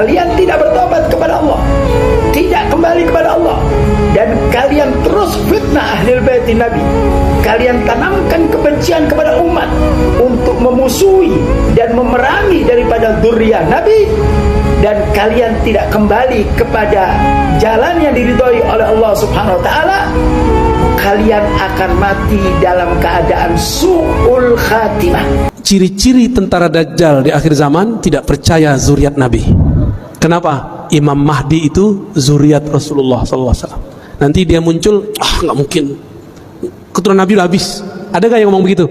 kalian tidak bertobat kepada Allah, tidak kembali kepada Allah, dan kalian terus fitnah ahlul bait Nabi, kalian tanamkan kebencian kepada umat untuk memusuhi dan memerangi daripada dzurriyyah Nabi, dan kalian tidak kembali kepada jalan yang diridhoi oleh Allah Subhanahu wa taala, kalian akan mati dalam keadaan su'ul khatimah. Ciri-ciri tentara Dajjal di akhir zaman tidak percaya zuriat Nabi. Kenapa? Imam Mahdi itu zuriat Rasulullah SAW. Nanti dia muncul, nggak mungkin, keturunan Nabi udah habis. Ada gak yang ngomong begitu?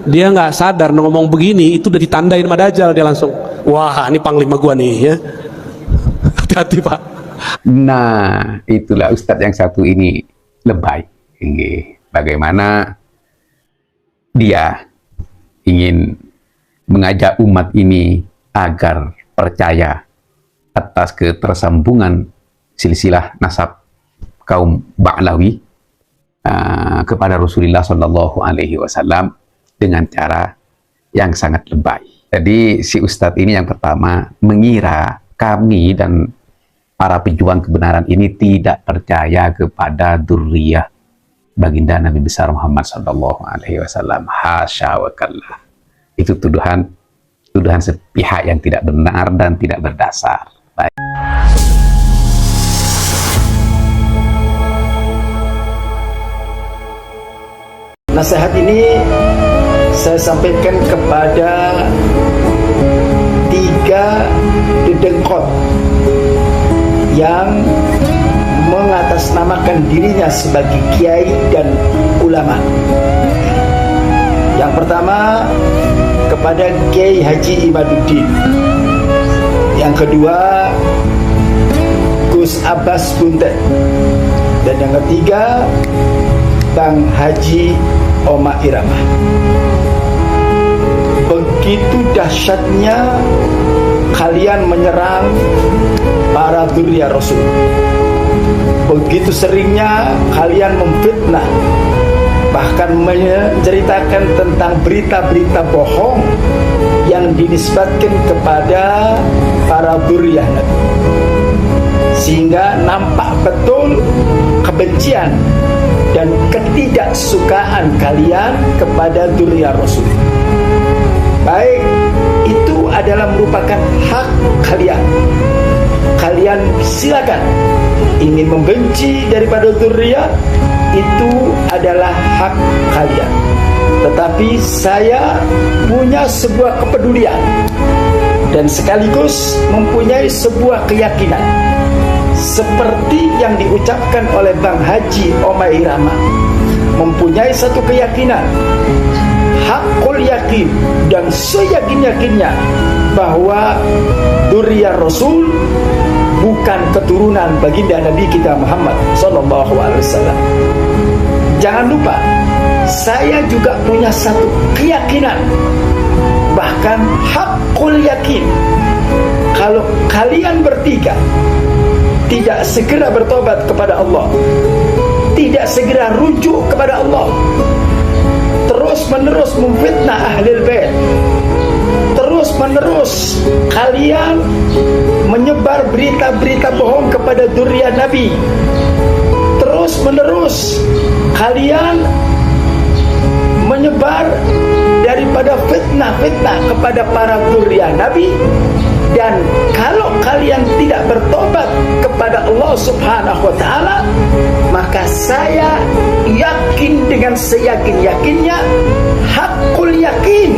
Dia nggak sadar ngomong begini, itu udah ditandain sama Dajjal. Dia langsung, wah ini panglima gua nih ya. Hati-hati Pak. Nah itulah Ustadz yang satu ini lebay. Bagaimana dia ingin mengajak umat ini agar percaya atas ketersambungan silsilah nasab kaum Ba'lawi kepada Rasulullah Shallallahu Alaihi Wasallam dengan cara yang sangat lebay. Jadi si Ustadz ini yang pertama mengira kami dan para pejuang kebenaran ini tidak percaya kepada dzurriyyah baginda Nabi besar Muhammad Sallallahu Alaihi Wasallam. Hasya wa kallah. Itu tuduhan sepihak yang tidak benar dan tidak berdasar. Baik. Nasihat ini saya sampaikan kepada 3 dedengkot yang mengatasnamakan dirinya sebagai kiai dan ulama. Yang pertama kepada Kiai Haji Imaduddin, yang kedua Gus Abbas Buntet, dan yang ketiga Bang Haji Omar Iramah. Begitu dahsyatnya kalian menyerang para dzurriyyah Rasul. Begitu seringnya kalian memfitnah, bahkan menceritakan tentang berita-berita bohong yang dinisbatkan kepada para dzurriyyah Nabi, sehingga nampak betul kebencian dan ketidaksukaan kalian kepada dzurriyyah Rasul. Baik, itu adalah merupakan hak kalian. Kalian silakan ingin membenci daripada dzurriyyah, itu adalah hak kalian. Tetapi saya punya sebuah kepedulian dan sekaligus mempunyai sebuah keyakinan, seperti yang diucapkan oleh Bang Haji Omar Iramah, mempunyai satu keyakinan, hakul yakin dan seyakin-yakinnya bahwa dzurriyyah Rasul bukan keturunan baginda Nabi kita Muhammad Sallallahu Alaihi Wasallam. Jangan lupa, saya juga punya satu keyakinan, bahkan hakul yakin, kalau kalian bertiga tidak segera bertobat kepada Allah, tidak segera rujuk kepada Allah, terus menerus memfitnah ahlul bait, terus menerus kalian menyebar berita-berita bohong kepada dzurriyyah Nabi, terus menerus kalian menyebar daripada fitnah-fitnah kepada para dzurriyyah Nabi, dan kalau kalian tidak bertobat kepada Allah Subhanahu wa taala, maka saya yakin dengan seyakin-yakinnya, hakul yakin,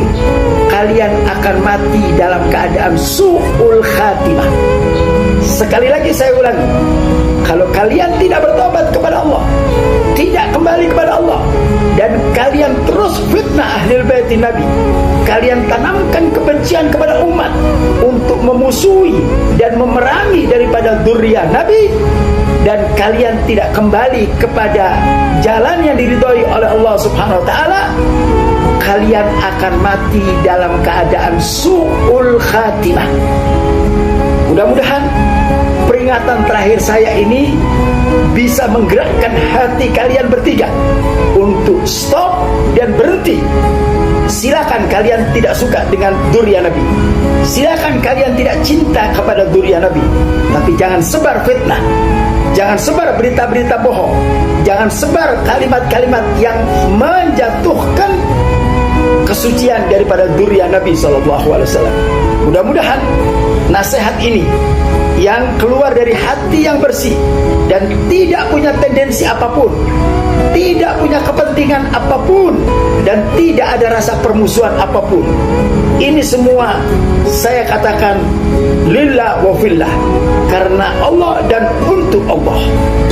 kalian akan mati dalam keadaan su'ul khatimah. Sekali lagi saya ulangi, kalau kalian tidak bertobat kepada Allah, tidak kembali kepada Allah, dan kalian terus fitnah ahlul bait Nabi, kalian tanamkan kebencian kepada umat untuk memusuhi dan memerangi daripada dzurriyyah Nabi, dan kalian tidak kembali kepada jalan yang diridhoi oleh Allah Subhanahu wa taala, kalian akan mati dalam keadaan su'ul khatimah. Mudah-mudahan peringatan terakhir saya ini bisa menggerakkan hati kalian bertiga untuk stop dan berhenti Silakan kalian tidak suka dengan dzurriyyah Nabi, silakan kalian tidak cinta kepada dzurriyyah Nabi, tapi jangan sebar fitnah, jangan sebar berita-berita bohong, jangan sebar kalimat-kalimat yang menjatuhkan kesucian daripada dzurriyyah Nabi SAW. Mudah-mudahan nasihat ini yang keluar dari hati yang bersih dan tidak punya tendensi apapun, tidak punya kepentingan apapun, dan tidak ada rasa permusuhan apapun. Ini semua saya katakan lillah wa fillah, karena Allah dan untuk Allah.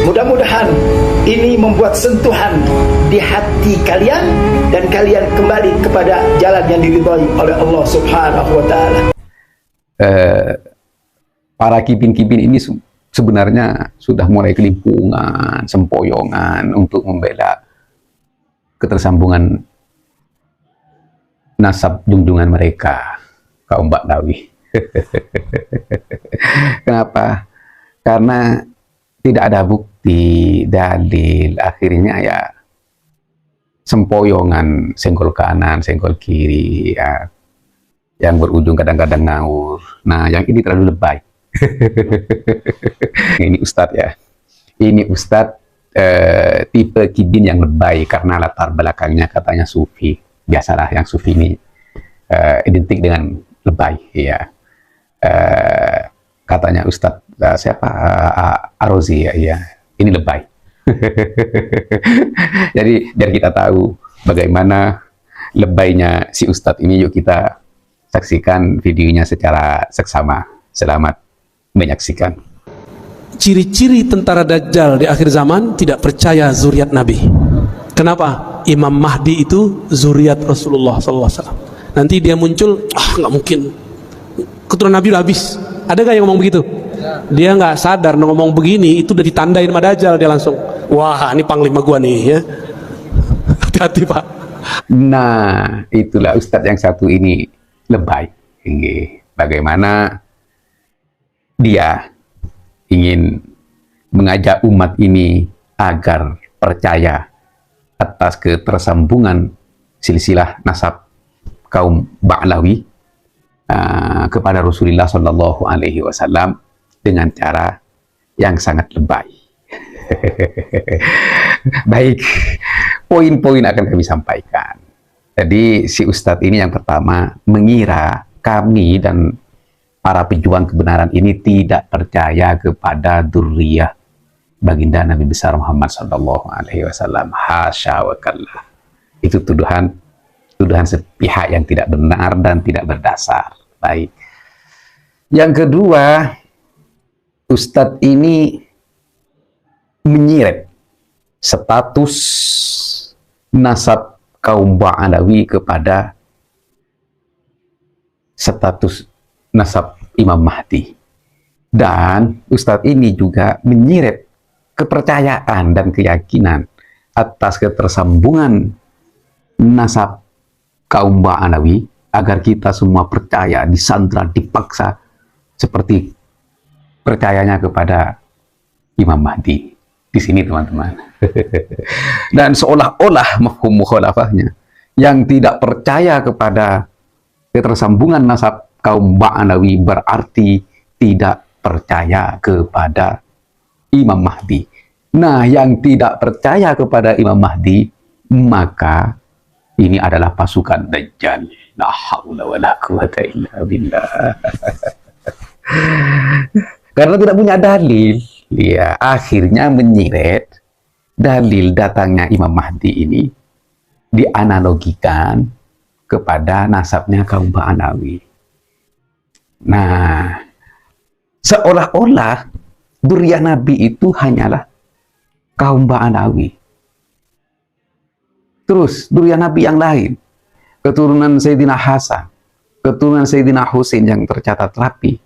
Mudah-mudahan ini membuat sentuhan di hati kalian dan kalian kembali kepada jalan yang diridhai oleh Allah Subhanahu wa taala. Para kipin-kipin ini sebenarnya sudah mulai kelimpungan, sempoyongan untuk membela ketersambungan nasab junjungan mereka, kaum Ba'lawi. Kenapa? Karena tidak ada bukti, dalil, akhirnya ya sempoyongan, senggol kanan, senggol kiri, ya, yang berujung kadang-kadang ngawur. Nah, yang ini terlalu lebay. Ini Ustadz ya, ini Ustadz tipe kibin yang lebay karena latar belakangnya katanya sufi. Biasalah yang sufi ini identik dengan lebay ya. Katanya Ustadz siapa, Arozi ya, ini lebay. Jadi biar kita tahu bagaimana lebaynya si Ustadz ini, yuk kita saksikan videonya secara seksama. Selamat menyaksikan. Ciri-ciri tentara Dajjal di akhir zaman tidak percaya zuriat Nabi. Kenapa? Imam Mahdi itu zuriat Rasulullah SAW. Nanti dia muncul, nggak mungkin, keturunan Nabi udah habis. Ada gak yang ngomong begitu? Dia nggak sadar ngomong begini itu udah ditandain sama Dajjal. Dia langsung, wah ini panglima gua nih ya. Hati-hati Pak. Nah, itulah Ustadz yang satu ini lebay. Bagaimana dia ingin mengajak umat ini agar percaya atas ketersambungan silsilah nasab kaum Ba'lawi kepada Rasulullah Shallallahu Alaihi Wasallam dengan cara yang sangat lebay. Baik, poin-poin akan kami sampaikan. Jadi si Ustadz ini yang pertama mengira kami dan para pejuang kebenaran ini tidak percaya kepada dzurriyyah baginda Nabi besar Muhammad Sallallahu Alaihi Wasallam. Hasya wa kallah. Itu tuduhan sepihak yang tidak benar dan tidak berdasar. Baik. Yang kedua, Ustadz ini menyiret status nasab kaum Ba'lawi kepada status nasab Imam Mahdi. Dan Ustadz ini juga menyiret kepercayaan dan keyakinan atas ketersambungan nasab kaum Ba'lawi agar kita semua percaya, disandra, dipaksa seperti percayanya kepada Imam Mahdi. Di sini teman-teman. Dan seolah-olah mafhum mukhalafahnya yang tidak percaya kepada ketersambungan nasab kaum Ba'lawi berarti tidak percaya kepada Imam Mahdi. Nah, yang tidak percaya kepada Imam Mahdi, maka ini adalah pasukan Dajjal. La haula wala quwata illa billah. Karena tidak punya dalil, ya akhirnya menyiret dalil datangnya Imam Mahdi ini dianalogikan kepada nasabnya kaum Ba'lawi. Nah, seolah-olah dzurriyyah Nabi itu hanyalah kaum Ba'lawi. Terus dzurriyyah Nabi yang lain, keturunan Sayyidina Hasan, keturunan Sayyidina Husain yang tercatat rapi,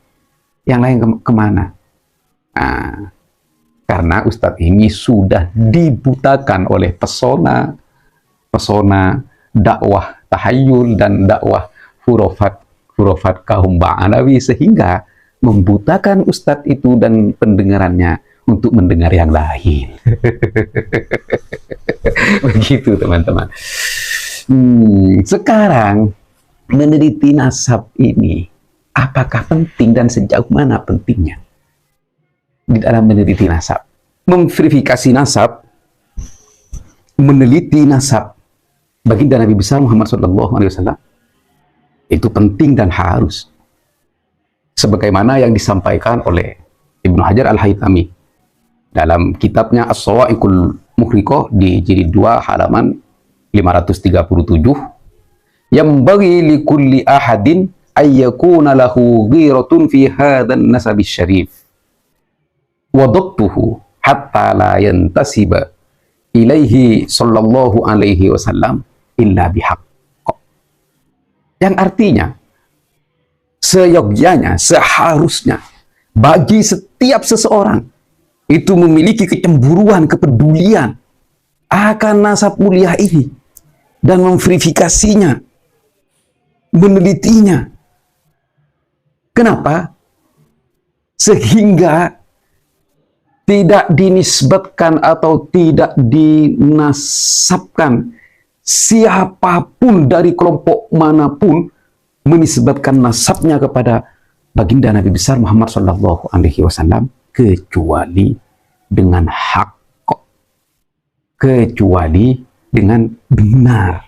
yang lain kemana? Nah, karena Ustadz ini sudah dibutakan oleh pesona dakwah tahayul dan dakwah hurufat kaum Ba'lawi, sehingga membutakan Ustadz itu dan pendengarannya untuk mendengar yang lain. Begitu teman-teman. Sekarang meneliti nasab ini, apakah penting dan sejauh mana pentingnya di dalam meneliti nasab, memverifikasi nasab, meneliti nasab baginda Nabi besar Muhammad SAW itu penting dan harus, sebagaimana yang disampaikan oleh Ibnu Hajar Al-Haytami dalam kitabnya As-Sawa'iqul Muhriqah di jilid 2 halaman 537, yang bagi li kulli ahadin ayyakuna lahu ghiratun fi hadzal nasabis syarif wa dabtuhu hatta la yantasiba ilaihi sallallahu alaihi wasallam illa bihaq. Yang artinya seyogyanya, seharusnya bagi setiap seseorang itu memiliki kecemburuan, kepedulian akan nasab mulia ini dan memverifikasinya, menelitinya. Kenapa? Sehingga tidak dinisbatkan atau tidak dinasabkan siapapun dari kelompok manapun menisbatkan nasabnya kepada baginda Nabi besar Muhammad SAW kecuali dengan hak, kecuali dengan benar.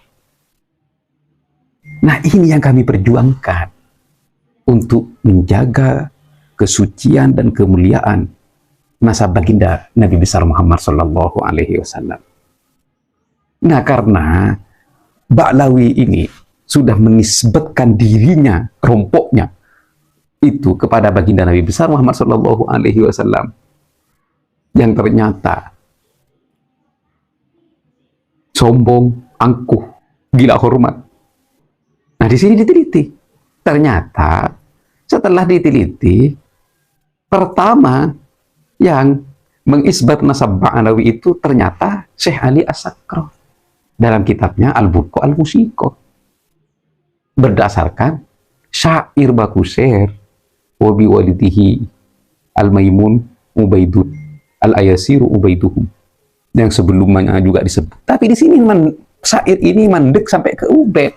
Nah, ini yang kami perjuangkan untuk menjaga kesucian dan kemuliaan nasab baginda Nabi besar Muhammad SAW. Nah, karena Ba'lawi ini sudah menisbatkan dirinya, kelompoknya itu kepada baginda Nabi besar Muhammad SAW, yang ternyata sombong, angkuh, gila hormat. Nah, di sini diteliti. Ternyata setelah diteliti, pertama yang mengisbat nasab Ba'lawi itu ternyata Syekh Ali As-Sakra dalam kitabnya Al-Burqa Al-Musiqah, berdasarkan syair Bakusir wabi walidihi Al-Maimun Ubaidud Al-Ayasiru Ubaiduhum, yang sebelumnya juga disebut. Tapi di sini syair ini mandek sampai ke Ubaid.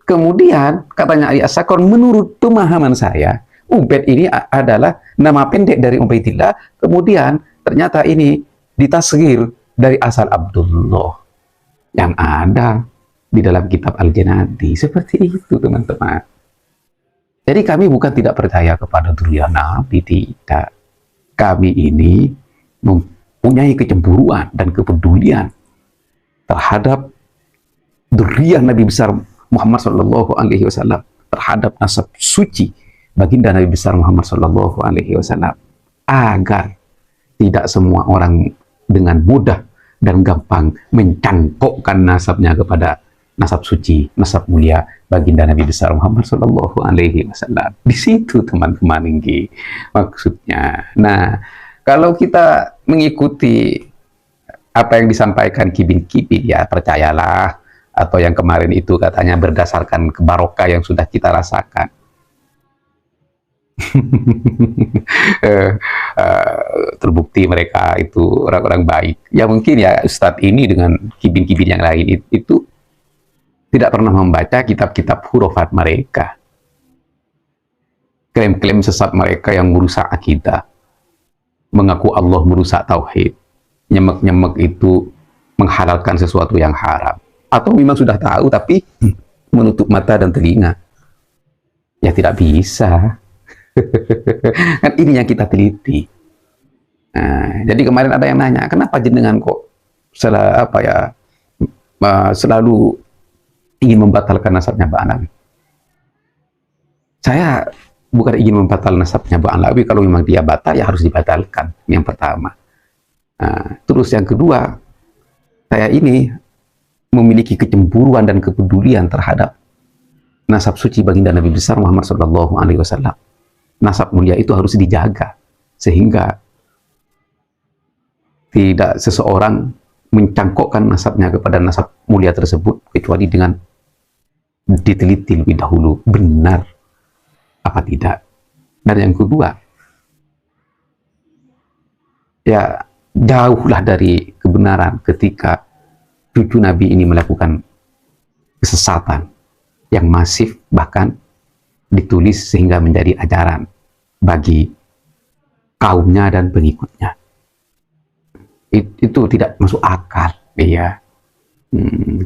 Kemudian katanya Ali As-Sakra, menurut pemahaman saya Ubaid ini adalah nama pendek dari Ubaidillah, kemudian ternyata ini ditasghir dari asal Abdullah yang ada di dalam kitab Al-Janadi. Seperti itu, teman-teman. Jadi kami bukan tidak percaya kepada dzurriyyah Nabi, tidak. Kami ini mempunyai kecemburuan dan kepedulian terhadap dzurriyyah Nabi besar Muhammad SAW, terhadap nasab suci baginda Nabi besar Muhammad SAW, agar tidak semua orang dengan mudah dan gampang mencangkokkan nasabnya kepada nasab suci, nasab mulia baginda Nabi besar Muhammad SAW. Di situ, teman-teman, ini maksudnya. Nah, kalau kita mengikuti apa yang disampaikan kibin-kibin, ya percayalah, atau yang kemarin itu katanya berdasarkan kebarokah yang sudah kita rasakan. Terbukti mereka itu orang-orang baik. Ya mungkin ya Ustadz ini dengan kibin-kibin yang lain itu tidak pernah membaca kitab-kitab hurufat mereka. Klaim-klaim sesat mereka yang merusak akidah, mengaku Allah merusak tauhid, nyemek-nyemek itu menghalalkan sesuatu yang haram, atau memang sudah tahu tapi menutup mata dan telinga. Ya tidak bisa. Kan ini yang kita teliti. Nah, jadi kemarin ada yang nanya, kenapa jenengan kok selalu ingin membatalkan nasabnya Ba'lawi? Saya bukan ingin membatalkan nasabnya Ba'lawi. Kalau memang dia batal, ya harus dibatalkan. Yang pertama. Nah, terus yang kedua, saya ini memiliki kecemburuan dan kepedulian terhadap nasab suci baginda Nabi besar Muhammad SAW. Nasab mulia itu harus dijaga, sehingga tidak seseorang mencangkokkan nasabnya kepada nasab mulia tersebut kecuali dengan diteliti lebih dahulu benar apa tidak. Dan yang kedua, ya jauhlah dari kebenaran ketika cucu Nabi ini melakukan kesesatan yang masif, bahkan ditulis sehingga menjadi ajaran bagi kaumnya dan pengikutnya. Itu tidak masuk akal, ya.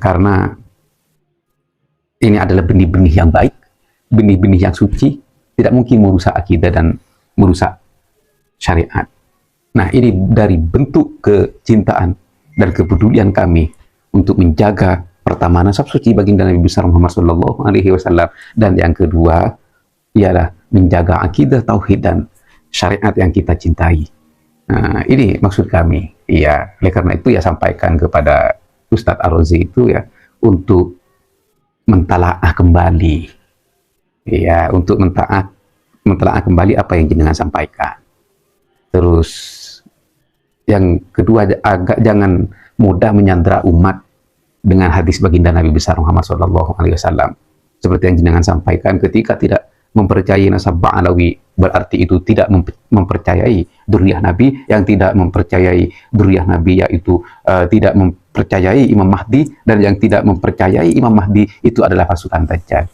Karena ini adalah benih-benih yang baik, benih-benih yang suci, tidak mungkin merusak akidah dan merusak syariat. Nah, ini dari bentuk kecintaan dan kepedulian kami untuk menjaga pertama nasab suci baginda Nabi besar Muhammad Sallallahu Alaihi Wasallam, dan yang kedua ialah menjaga akidah, tauhid dan syariat yang kita cintai. Nah, ini maksud kami. Ya, oleh karena itu ya sampaikan kepada Ustadz Ar-Razi itu ya untuk mentalaah kembali, ya, untuk mentalaah kembali apa yang jenengan sampaikan. Terus yang kedua, agak jangan mudah menyandera umat dengan hadis baginda Nabi besar Muhammad Sallallahu Alaihi Wasallam. Seperti yang jenengan sampaikan, ketika tidak mempercayai nasab Ba'alawi, berarti itu tidak mempercayai dzurriyyah Nabi. Yang tidak mempercayai dzurriyyah Nabi yaitu tidak mempercayai Imam Mahdi, dan yang tidak mempercayai Imam Mahdi itu adalah pasukan Dajjal.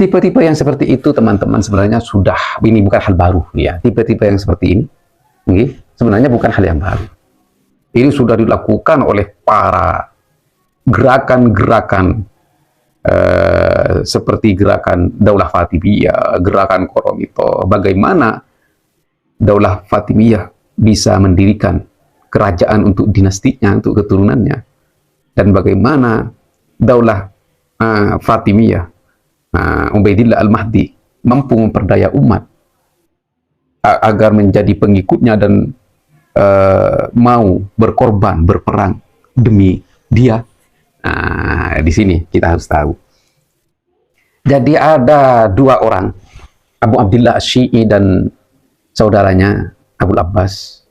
Tipe-tipe yang seperti itu, teman-teman, sebenarnya sudah, ini bukan hal baru, ya. Tipe-tipe yang seperti ini, sebenarnya bukan hal yang baru. Ini sudah dilakukan oleh para gerakan-gerakan seperti gerakan Daulah Fatimiyah, gerakan Koromito. Bagaimana Daulah Fatimiyah bisa mendirikan kerajaan untuk dinastinya, untuk keturunannya, dan bagaimana Daulah Fatimiyah, Ubaidillah Al-Mahdi mampu memperdaya umat agar menjadi pengikutnya dan mau berkorban, berperang demi dia. Di sini kita harus tahu. Jadi ada dua orang, Abu Abdillah Asy-Syi'i dan saudaranya Abu Abbas,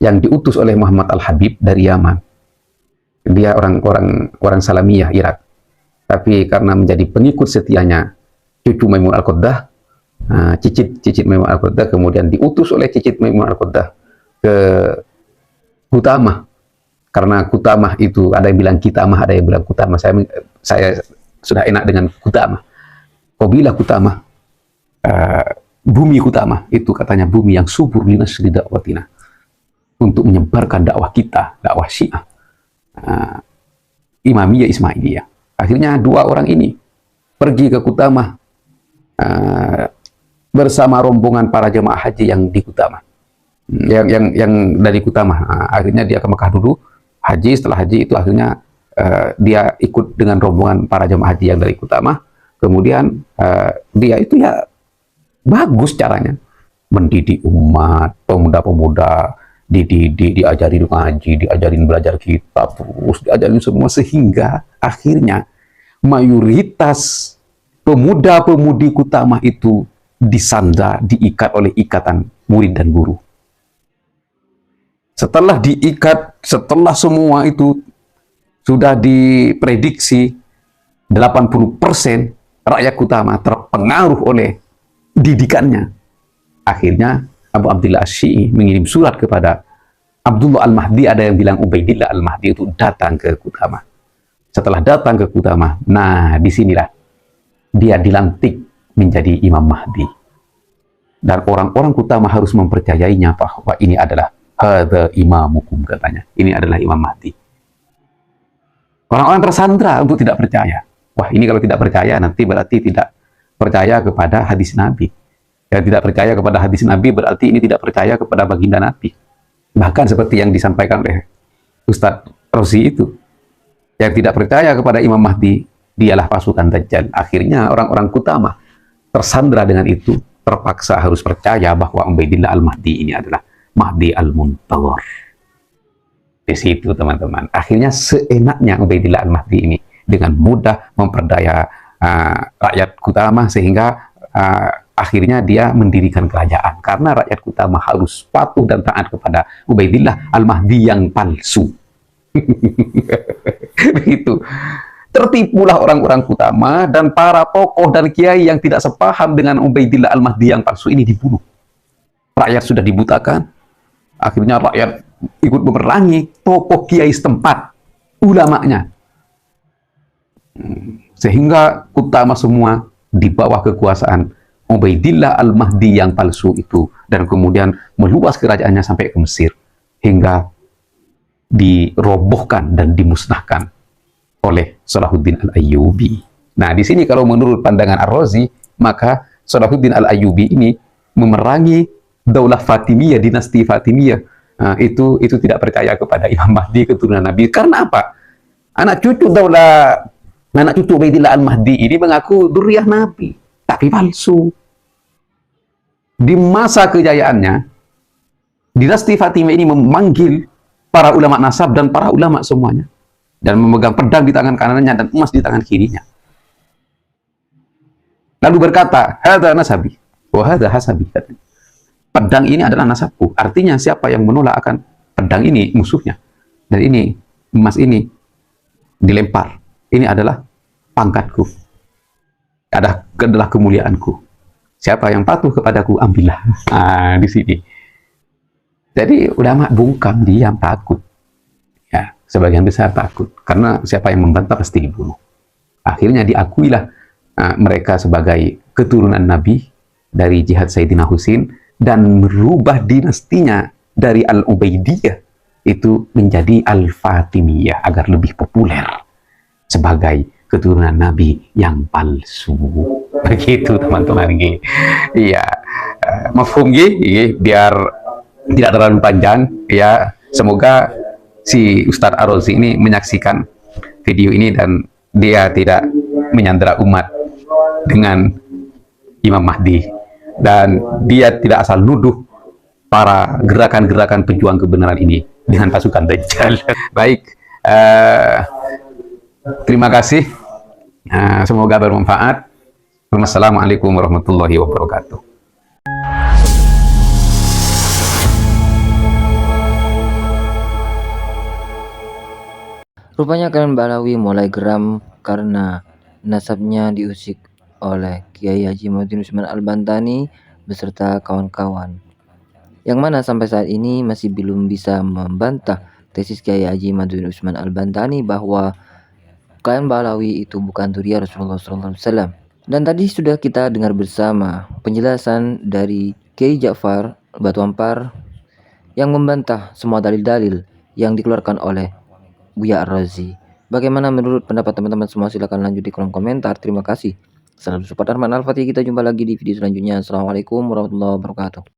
yang diutus oleh Muhammad Al-Habib dari Yaman. Dia orang Salamiyah, Irak. Tapi karena menjadi pengikut setianya cucu Maimun Al-Qaddah, cicit Maimun Al-Qaddah, kemudian diutus oleh cicit Maimun Al-Qaddah ke Kutamah. Karena Kutamah itu, ada yang bilang Kitamah, ada yang bilang Kutamah. Saya sudah enak dengan Kutamah. Qabilah Kutamah, bumi Kutamah, itu katanya bumi yang subur li nasri da'watina, untuk menyebarkan dakwah kita, dakwah Syiah, Imamiyah, Ismailiyah. Akhirnya dua orang ini pergi ke Kutamah bersama rombongan para jemaah haji yang di Kutamah, yang dari Kutamah. Akhirnya dia ke Mekah dulu, haji. Setelah haji itu akhirnya dia ikut dengan rombongan para jemaah haji yang dari Kutamah. Kemudian dia itu ya bagus caranya mendidik umat, pemuda-pemuda, diajarin ngaji, diajarin belajar kitab, terus diajarin semua, sehingga akhirnya mayoritas pemuda-pemudi Kutamah itu disandra, diikat oleh ikatan murid dan guru. Setelah diikat, setelah semua itu sudah diprediksi 80% rakyat Kutamah terpengaruh oleh didikannya. Akhirnya Abu Abdillah Asy-Syi'i mengirim surat kepada Abdullah Al-Mahdi, ada yang bilang Ubaidillah Al-Mahdi, itu datang ke Kutamah. Setelah datang ke Kutamah, nah disinilah dia dilantik menjadi Imam Mahdi. Dan orang-orang Kutamah harus mempercayainya bahwa ini adalah hadza imamukum, katanya. Ini adalah Imam Mahdi. Orang-orang tersandra untuk tidak percaya. Wah, ini kalau tidak percaya nanti berarti tidak percaya kepada hadis Nabi. Yang tidak percaya kepada hadis Nabi berarti ini tidak percaya kepada baginda Nabi. Bahkan seperti yang disampaikan oleh Ustadz Rozi itu. Yang tidak percaya kepada Imam Mahdi, dialah pasukan Dajjal. Akhirnya orang-orang Kutamah tersandra dengan itu, terpaksa harus percaya bahwa Ubaidillah Al-Mahdi ini adalah Mahdi Al-Muntadhar. Di situ, teman-teman. Akhirnya seenaknya Ubaidillah Al-Mahdi ini dengan mudah memperdaya rakyat Kutamah, sehingga akhirnya dia mendirikan kerajaan. Karena rakyat Kutamah harus patuh dan taat kepada Ubaidillah Al-Mahdi yang palsu. Begitu. Tertipulah orang-orang Kutamah, dan para tokoh dan kiai yang tidak sepaham dengan Ubaidillah Al-Mahdi yang palsu ini dibunuh. Rakyat sudah dibutakan. Akhirnya rakyat ikut memerangi tokoh kiai setempat, ulamanya. Sehingga utama semua di bawah kekuasaan Ubaidillah Al-Mahdi yang palsu itu, dan kemudian meluas kerajaannya sampai ke Mesir hingga dirobohkan dan dimusnahkan oleh Salahuddin Al-Ayyubi. Nah, di sini kalau menurut pandangan Ar-Razi, maka Salahuddin Al-Ayyubi ini memerangi Daulah Fatimiyah, dinasti Fatimiyah. Nah, itu tidak percaya kepada Imam Mahdi keturunan Nabi. Karena apa? Anak cucu Ubaidillah Al-Mahdi ini mengaku dzurriyyah Nabi, tapi palsu. Di masa kejayaannya, dinasti Fatimiyah ini memanggil para ulama nasab dan para ulama semuanya, dan memegang pedang di tangan kanannya dan emas di tangan kirinya. Lalu berkata, hadza nasabi wa hadza hasabi. Pedang ini adalah nasabku. Artinya siapa yang menolak akan pedang ini musuhnya. Dan ini, emas ini dilempar. Ini adalah pangkatku. Adalah kemuliaanku. Siapa yang patuh kepadaku, ambillah. Nah, di sini. Jadi ulama bungkam, diam, takut. Ya, sebagian besar takut. Karena siapa yang membantah pasti dibunuh. Akhirnya diakuilah mereka sebagai keturunan Nabi dari jihad Sayyidina Husain, dan merubah dinastinya dari Al-Ubaidiyah itu menjadi Al-Fatimiyah agar lebih populer sebagai keturunan Nabi yang palsu. Begitu teman-teman. Iya, mafhum biar tidak terlalu panjang ya. Semoga si Ustadz Ar-Razi ini menyaksikan video ini dan dia tidak menyandera umat dengan Imam Mahdi, dan dia tidak asal nuduh para gerakan-gerakan pejuang kebenaran ini dengan pasukan Dajjal. Baik, terima kasih. Semoga bermanfaat. Wassalamualaikum warahmatullahi wabarakatuh. Rupanya kalian Balawi mulai geram karena nasabnya diusik oleh Kiai Haji Muhyiddin Usman Al-Bantani beserta kawan-kawan, yang mana sampai saat ini masih belum bisa membantah tesis Kiai Haji Muhyiddin Usman Al-Bantani bahwa kalian Balawi itu bukan dzurriyyah Rasulullah SAW. Dan tadi sudah kita dengar bersama penjelasan dari Kiai Ja'far Batu Ampar yang membantah semua dalil-dalil yang dikeluarkan oleh Buya Ar-Razi. Bagaimana menurut pendapat teman-teman semua? Silahkan lanjut di kolom komentar. Terima kasih. Salam support Arman Al-Fatih. Kita jumpa lagi di video selanjutnya. Assalamualaikum warahmatullahi wabarakatuh.